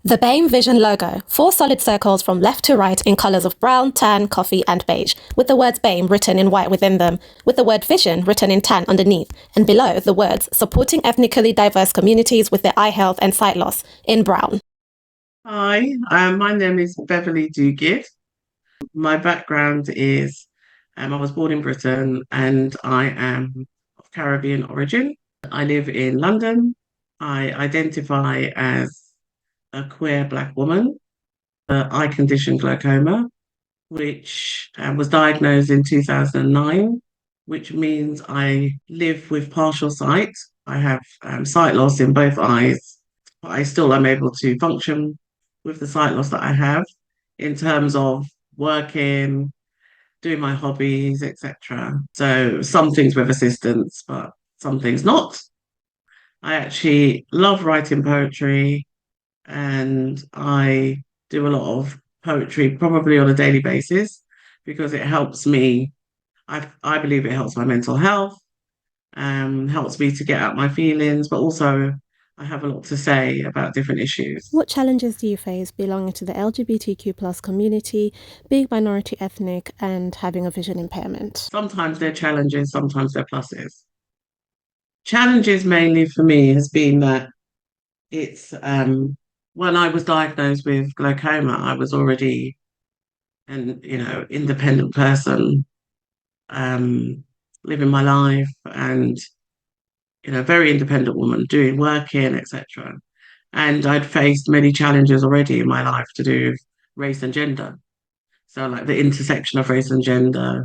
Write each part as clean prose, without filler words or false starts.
The BAME Vision logo, 4 solid circles from left to right in colours of brown, tan, coffee and beige, with the words BAME written in white within them, with the word Vision written in tan underneath, and below the words Supporting Ethnically Diverse Communities with Their Eye Health and Sight Loss in brown. Hi, my name is Beverley Duguid. My background is I was born in Britain and I am of Caribbean origin. I live in London. I identify as a queer Black woman, eye condition glaucoma, which was diagnosed in 2009, which means I live with partial sight. I have sight loss in both eyes, but I still am able to function with the sight loss that I have in terms of working, doing my hobbies, etc. So some things with assistance, but some things not. I actually love writing poetry and I do a lot of poetry probably on a daily basis because it helps me. I believe it helps my mental health, helps me to get out my feelings, but also I have a lot to say about different issues. What challenges do you face belonging to the LGBTQ plus community, being minority ethnic, and having a vision impairment? Sometimes they're challenges, sometimes they're pluses. Challenges mainly for me has been that it's when I was diagnosed with glaucoma, I was already an independent person, um, living my life and very independent woman, doing working, etc. And I'd faced many challenges already in my life to do with race and gender. So like the intersection of race and gender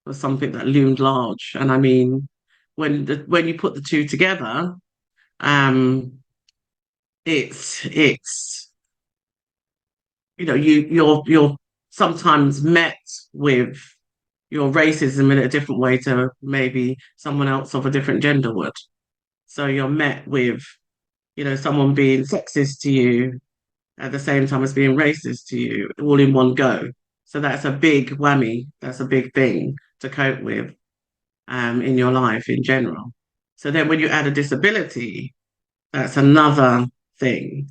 was something that loomed large. And I mean, when you put the two together, um, it's you're sometimes met with your racism in a different way to maybe someone else of a different gender would. So you're met with, someone being sexist to you at the same time as being racist to you, all in one go. So that's a big whammy. That's a big thing to cope with in your life in general. So then when you add a disability, that's another thing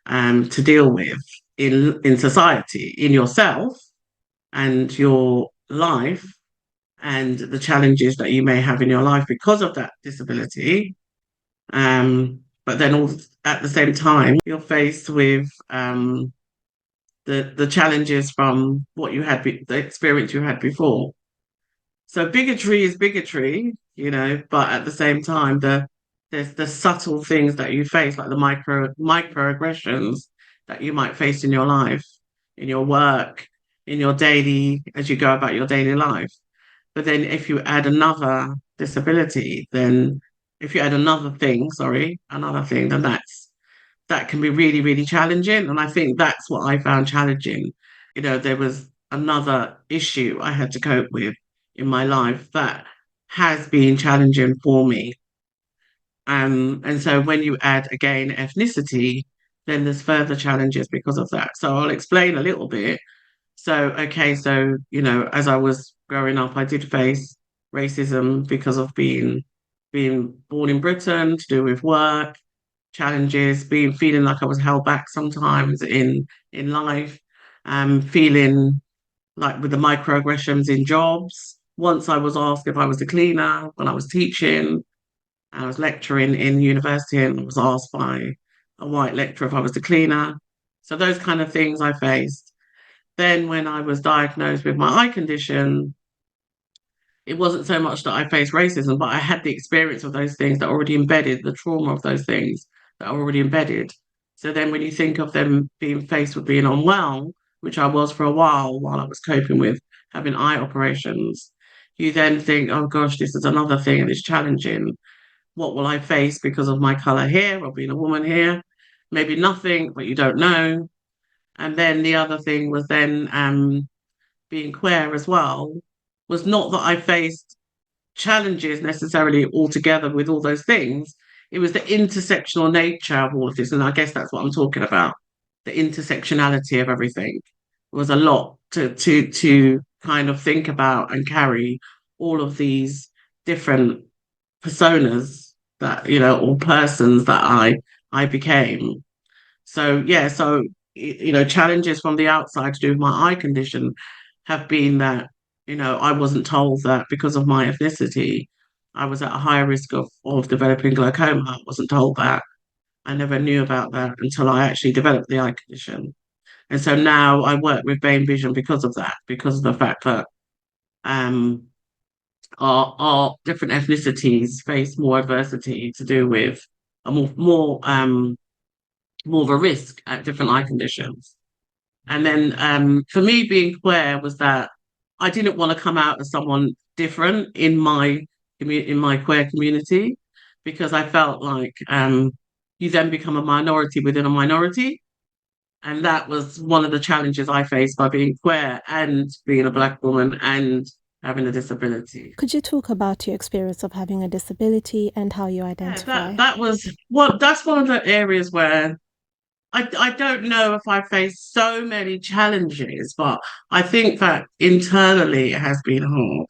to deal with in society, in yourself and your life and the challenges that you may have in your life because of that disability. But then all at the same time, you're faced with the challenges from what you had, the experience you had before. So bigotry is bigotry, but at the same time, there's the subtle things that you face, like the microaggressions that you might face in your life, in your work, in your daily, as you go about your daily life. But then if you add another disability, then if you add another thing, then that can be really, really challenging. And I think that's what I found challenging. There was another issue I had to cope with in my life that has been challenging for me. And so when you add again ethnicity, then there's further challenges because of that. So I'll explain a little bit. So, okay, so, as I was growing up, I did face racism because of being born in Britain, to do with work, challenges, feeling like I was held back sometimes in life, feeling like with the microaggressions in jobs. Once I was asked if I was a cleaner when I was teaching, I was lecturing in university, and I was asked by a white lecturer if I was the cleaner. So those kind of things I faced. Then when I was diagnosed with my eye condition, it wasn't so much that I faced racism, but I had the experience of those things that already embedded, the trauma of those things that are already embedded. So then when you think of them being faced with being unwell, which I was for a while I was coping with having eye operations, you then think, oh gosh, this is another thing and it's challenging. What will I face because of my color here or being a woman here? Maybe nothing, but you don't know. And then the other thing was then being queer as well, was not that I faced challenges necessarily altogether with all those things. It was the intersectional nature of all of this. And I guess that's what I'm talking about. The intersectionality of everything was a lot to kind of think about and carry all of these different personas that, or persons that I became. So yeah, so challenges from the outside to do with my eye condition have been that, I wasn't told that because of my ethnicity, I was at a higher risk of developing glaucoma. I wasn't told that. I never knew about that until I actually developed the eye condition. And so now I work with BAME Vision because of that, because of the fact that um, our different ethnicities face more adversity to do with a more of a risk at different eye conditions. And then for me, being queer was that I didn't want to come out as someone different in my queer community, because I felt like you then become a minority within a minority. And that was one of the challenges I faced by being queer and being a Black woman and having a disability. Could you talk about your experience of having a disability and how you Yeah, identify? that's one of the areas where I don't know if I faced so many challenges, but I think that internally it has been hard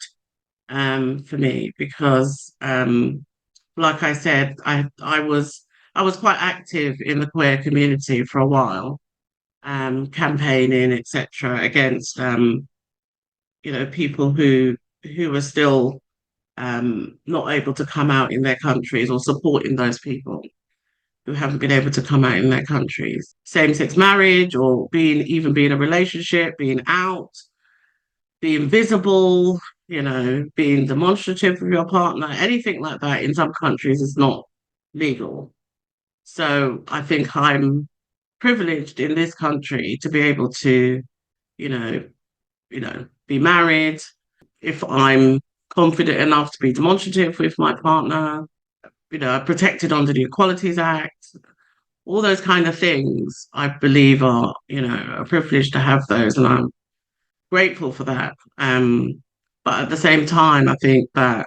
for me because like I said, I was quite active in the queer community for a while, campaigning, etc., against people who are still not able to come out in their countries, or supporting those people who haven't been able to come out in their countries. Same-sex marriage, or being in a relationship, being out, being visible, being demonstrative with your partner, anything like that in some countries is not legal. So I think I'm privileged in this country to be able to, you know, be married. If I'm confident enough to be demonstrative with my partner, protected under the Equalities Act, all those kind of things, I believe are, a privilege to have those, and I'm grateful for that. But at the same time, I think that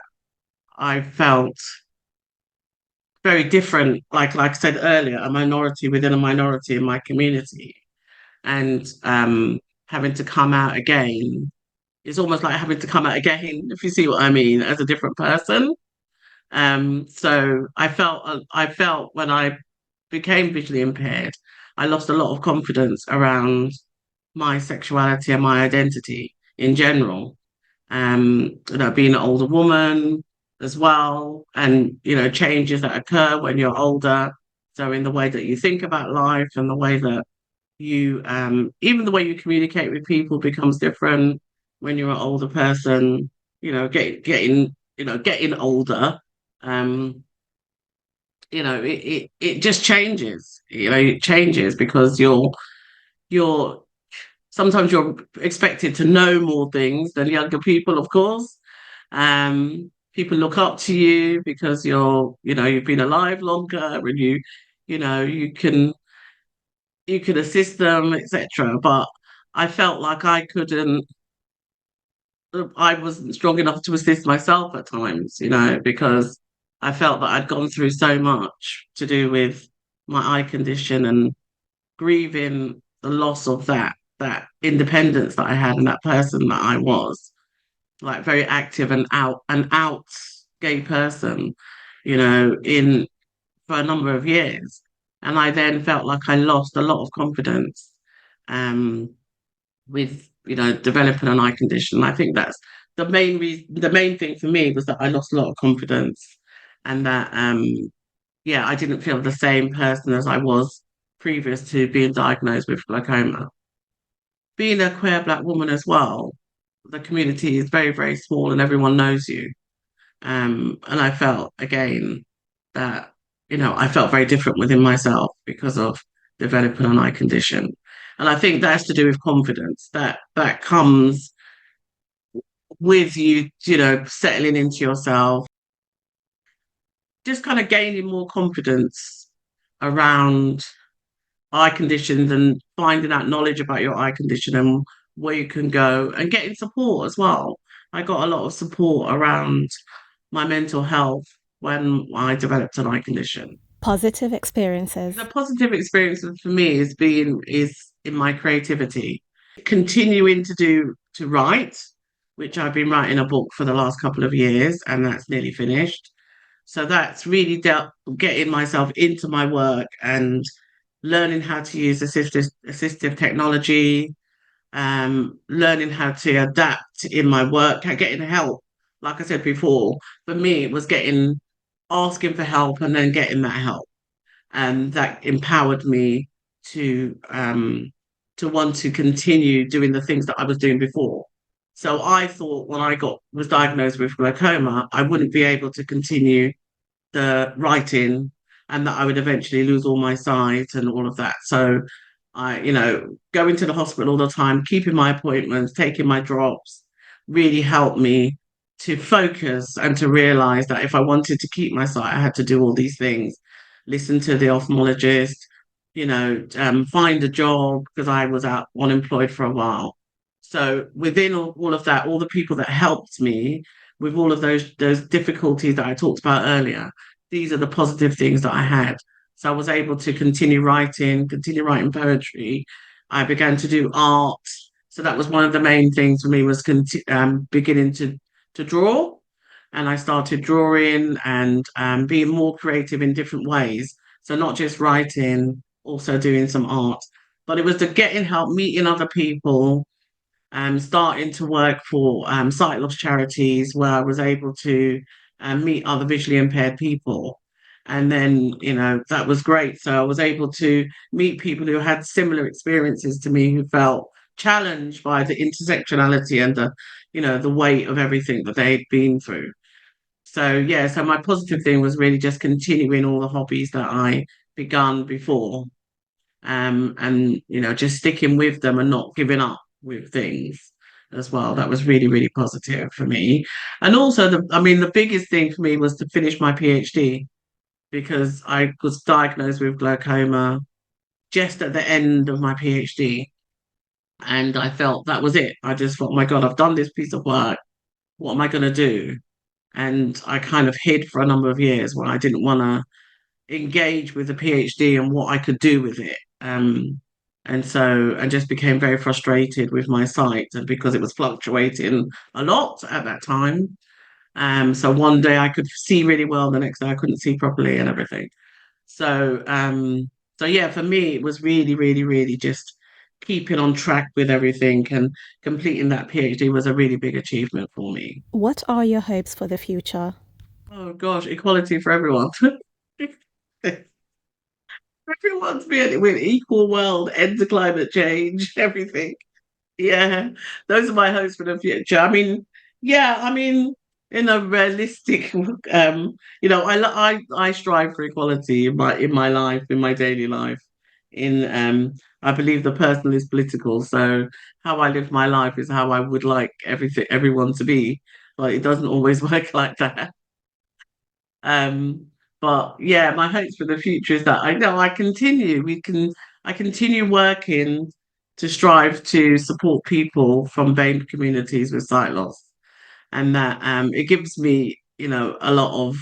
I felt very different, like I said earlier, a minority within a minority in my community, and having to come out again. It's almost like having to come out again, if you see what I mean, as a different person. So I felt when I became visually impaired, I lost a lot of confidence around my sexuality and my identity in general. Being an older woman as well, and changes that occur when you're older. So in the way that you think about life, and the way that even the way you communicate with people becomes different when you're an older person. Getting older. Um, it just changes. It changes because you're sometimes you're expected to know more things than younger people, of course. People look up to you because you've been alive longer, and you can assist them, etc. But I felt like I wasn't strong enough to assist myself at times, because I felt that I'd gone through so much to do with my eye condition, and grieving the loss of that independence that I had, and that person that I was, like very active and out gay person, in for a number of years. And I then felt like I lost a lot of confidence um, with, developing an eye condition. I think that's the main reason. The main thing for me was that I lost a lot of confidence, and that yeah, I didn't feel the same person as I was previous to being diagnosed with glaucoma. Being a queer Black woman as well, the community is very, very small, and everyone knows you. And I felt again that, I felt very different within myself because of developing an eye condition. And I think that's to do with confidence that comes with you, settling into yourself, just kind of gaining more confidence around eye conditions, and finding out knowledge about your eye condition and where you can go, and getting support as well. I got a lot of support around my mental health when I developed an eye condition. Positive The experiences. positive experience for me is in my creativity, continuing to write, which I've been writing a book for the last couple of years, and that's nearly finished. So that's really dealt getting myself into my work, and learning how to use assistive technology, learning how to adapt in my work, getting help. Like I said before, for me, it was asking for help and then getting that help. And that empowered me to to want to continue doing the things that I was doing before. So I thought when I was diagnosed with glaucoma, I wouldn't be able to continue the writing and that I would eventually lose all my sight and all of that. So going to the hospital all the time, keeping my appointments, taking my drops really helped me to focus and to realize that if I wanted to keep my sight, I had to do all these things, listen to the ophthalmologist, find a job because I was out unemployed for a while. So within all of that, all the people that helped me with all of those difficulties that I talked about earlier, these are the positive things that I had. So I was able to continue writing poetry. I began to do art. So that was one of the main things for me was beginning to draw. And I started drawing and being more creative in different ways. So not just writing, also doing some art. But it was the getting help, meeting other people, starting to work for sight loss charities where I was able to meet other visually impaired people. And then, that was great. So I was able to meet people who had similar experiences to me, who felt challenged by the intersectionality and the weight of everything that they'd been through. So yeah, so my positive thing was really just continuing all the hobbies that I begun before, and just sticking with them and not giving up with things as well. That was really, really positive for me. And also, the biggest thing for me was to finish my PhD because I was diagnosed with glaucoma just at the end of my PhD. And I felt that was it. I just thought, oh my God, I've done this piece of work. What am I going to do? And I kind of hid for a number of years when I didn't want to engage with the PhD and what I could do with it. And so I just became very frustrated with my sight and because it was fluctuating a lot at that time. So one day I could see really well, the next day I couldn't see properly and everything. So yeah, for me it was really, really, really just keeping on track with everything, and completing that PhD was a really big achievement for me. What are your hopes for the future? Oh gosh, equality for everyone. Everyone's being with equal world, end to climate change, everything. Yeah, those are my hopes for the future. Yeah, in a realistic, I strive for equality in my life, in my daily life. I believe the personal is political, so how I live my life is how I would like everyone to be, but it doesn't always work like that. Um, but yeah, my hopes for the future is that I know I continue working to strive to support people from BAME communities with sight loss, and that it gives me, a lot of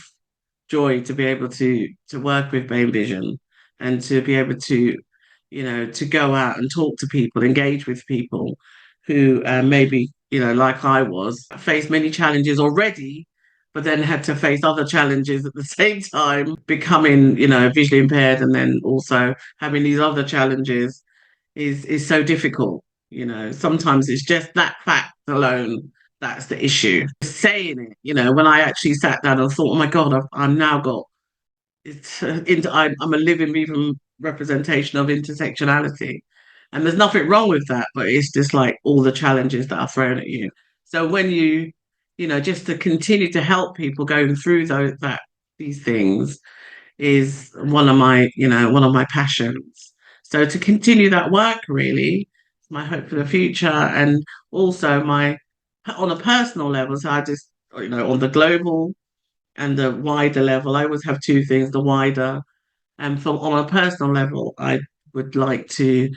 joy to be able to work with BAME Vision and to be able to go out and talk to people, engage with people who maybe, like I was, faced many challenges already, but then had to face other challenges at the same time, becoming, visually impaired and then also having these other challenges is so difficult. Sometimes it's just that fact alone that's the issue. Saying it, when I actually sat down and thought, oh my God, I'm now got I'm a living, breathing representation of intersectionality. And there's nothing wrong with that, but it's just like all the challenges that are thrown at you. So when just to continue to help people going through these things is one of my passions. So to continue that work really, my hope for the future, and also my on a personal level. So I just on the global and the wider level, I always have two things: the wider, and from on a personal level, I would like to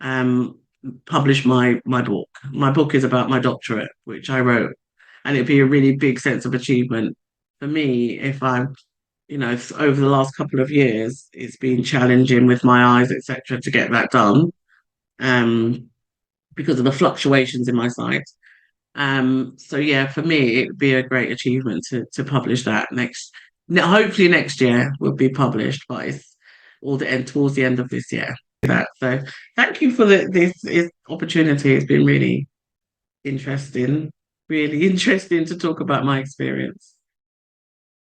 um, publish my book. My book is about my doctorate, which I wrote, and it'd be a really big sense of achievement for me if over the last couple of years, it's been challenging with my eyes, etc., to get that done, um, because of the fluctuations in my sight. So yeah, for me, it would be a great achievement to publish that hopefully next year will be published, but or the end towards the end of this year. That so thank you for this opportunity. It's been really interesting to talk about my experience.